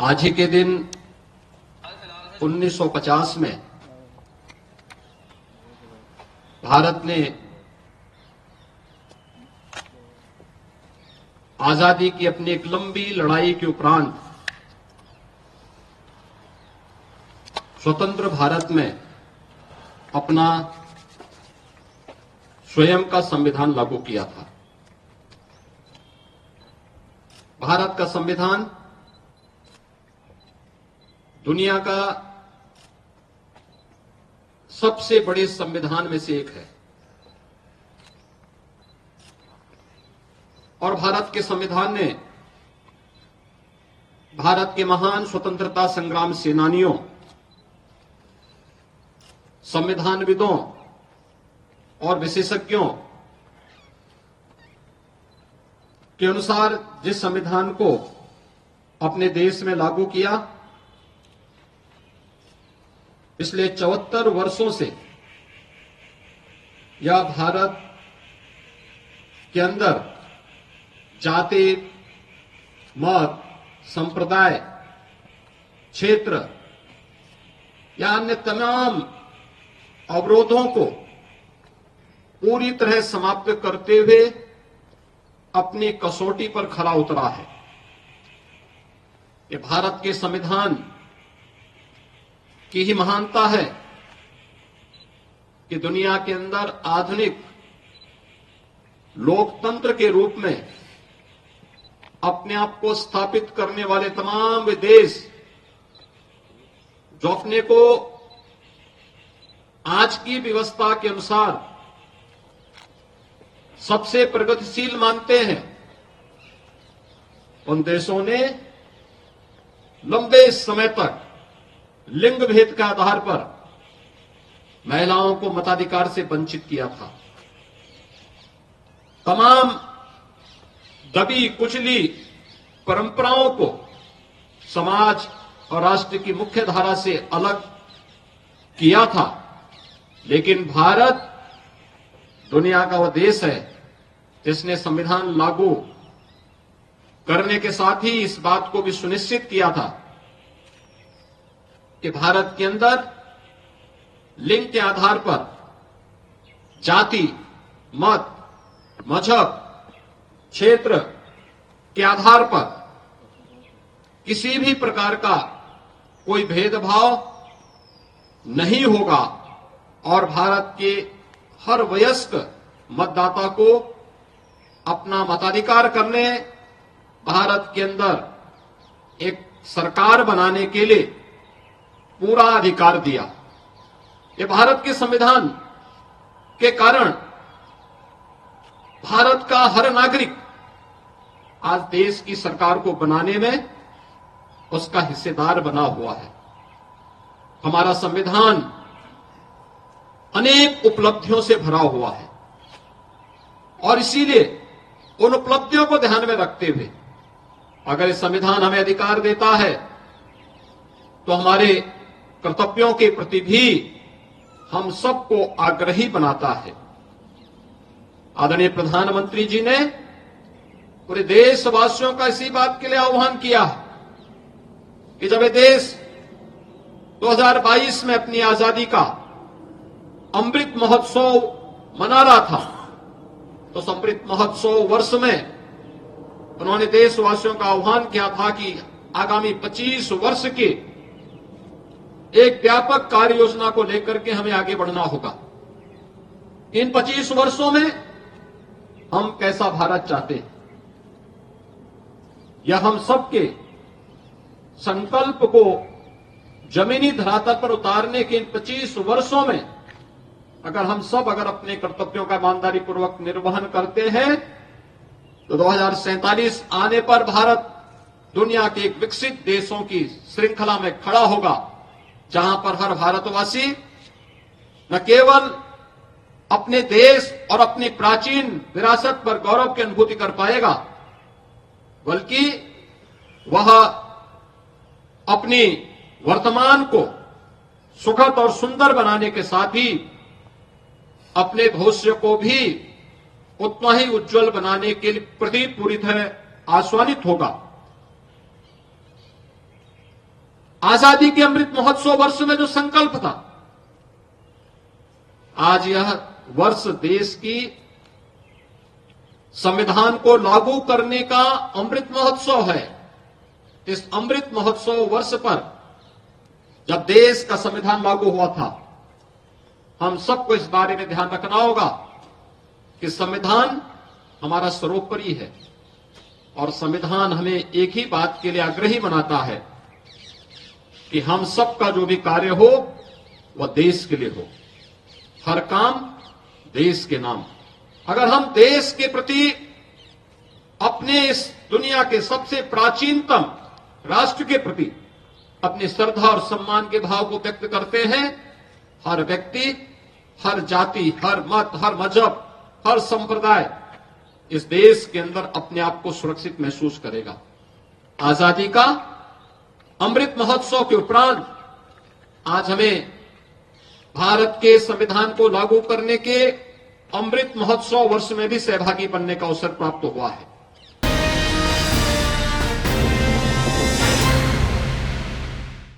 आज ही के दिन 1950 में भारत ने आजादी की अपनी एक लंबी लड़ाई के उपरांत स्वतंत्र भारत में अपना स्वयं का संविधान लागू किया था। भारत का संविधान दुनिया का सबसे बड़े संविधान में से एक है और भारत के संविधान ने भारत के महान स्वतंत्रता संग्राम सेनानियों, संविधानविदों और विशेषज्ञों के अनुसार जिस संविधान को अपने देश में लागू किया, पिछले 74 वर्षों से यह भारत के अंदर जाति, मत, संप्रदाय, क्षेत्र या अन्य तमाम अवरोधों को पूरी तरह समाप्त करते हुए अपनी कसौटी पर खरा उतरा है। ये भारत के संविधान की ही महानता है कि दुनिया के अंदर आधुनिक लोकतंत्र के रूप में अपने आप को स्थापित करने वाले तमाम वे देश जो अपने को आज की व्यवस्था के अनुसार सबसे प्रगतिशील मानते हैं, उन देशों ने लंबे समय तक लिंग भेद के आधार पर महिलाओं को मताधिकार से वंचित किया था। तमाम दबी कुचली परंपराओं को समाज और राष्ट्र की मुख्य धारा से अलग किया था। लेकिन भारत दुनिया का वह देश है जिसने संविधान लागू करने के साथ ही इस बात को भी सुनिश्चित किया था कि भारत के अंदर लिंग के आधार पर जाति, मत, मजहब, क्षेत्र के आधार पर किसी भी प्रकार का कोई भेदभाव नहीं होगा और भारत के हर वयस्क मतदाता को अपना मताधिकार करने, भारत के अंदर एक सरकार बनाने के लिए पूरा अधिकार दिया। ये भारत के संविधान के कारण भारत का हर नागरिक आज देश की सरकार को बनाने में उसका हिस्सेदार बना हुआ है। हमारा संविधान अनेक उपलब्धियों से भरा हुआ है और इसीलिए उन उपलब्धियों को ध्यान में रखते हुए अगर ये संविधान हमें अधिकार देता है तो हमारे कर्तव्यों के प्रति भी हम सबको आग्रही बनाता है। आदरणीय प्रधानमंत्री जी ने पूरे देशवासियों का इसी बात के लिए आह्वान किया कि जब ये देश 2022 में अपनी आजादी का अमृत महोत्सव मना रहा था तो उस अमृत महोत्सव वर्ष में उन्होंने देशवासियों का आह्वान किया था कि आगामी 25 वर्ष के एक व्यापक कार्य योजना को लेकर के हमें आगे बढ़ना होगा। इन 25 वर्षों में हम कैसा भारत चाहते हैं, यह हम सबके संकल्प को जमीनी धरातल पर उतारने के इन 25 वर्षों में अगर हम सब अपने कर्तव्यों का ईमानदारी पूर्वक निर्वहन करते हैं तो 2047 आने पर भारत दुनिया के एक विकसित देशों की श्रृंखला में खड़ा होगा, जहां पर हर भारतवासी न केवल अपने देश और अपनी प्राचीन विरासत पर गौरव की अनुभूति कर पाएगा, बल्कि वह अपनी वर्तमान को सुखद और सुंदर बनाने के साथ ही अपने भविष्य को भी उतना ही उज्जवल बनाने के प्रति पूरी तरह आश्वानित होगा। आजादी के अमृत महोत्सव वर्ष में जो संकल्प था, आज यह वर्ष देश की संविधान को लागू करने का अमृत महोत्सव है। इस अमृत महोत्सव वर्ष पर जब देश का संविधान लागू हुआ था, हम सबको इस बारे में ध्यान रखना होगा कि संविधान हमारा सर्वोपरि है और संविधान हमें एक ही बात के लिए आग्रही बनाता है कि हम सबका जो भी कार्य हो वह देश के लिए हो, हर काम देश के नाम। अगर हम देश के प्रति अपने इस दुनिया के सबसे प्राचीनतम राष्ट्र के प्रति अपनी श्रद्धा और सम्मान के भाव को व्यक्त करते हैं, हर व्यक्ति, हर जाति, हर मत, हर मजहब, हर संप्रदाय इस देश के अंदर अपने आप को सुरक्षित महसूस करेगा। आजादी का अमृत महोत्सव के उपरांत आज हमें भारत के संविधान को लागू करने के अमृत महोत्सव वर्ष में भी सहभागी बनने का अवसर प्राप्त हुआ है।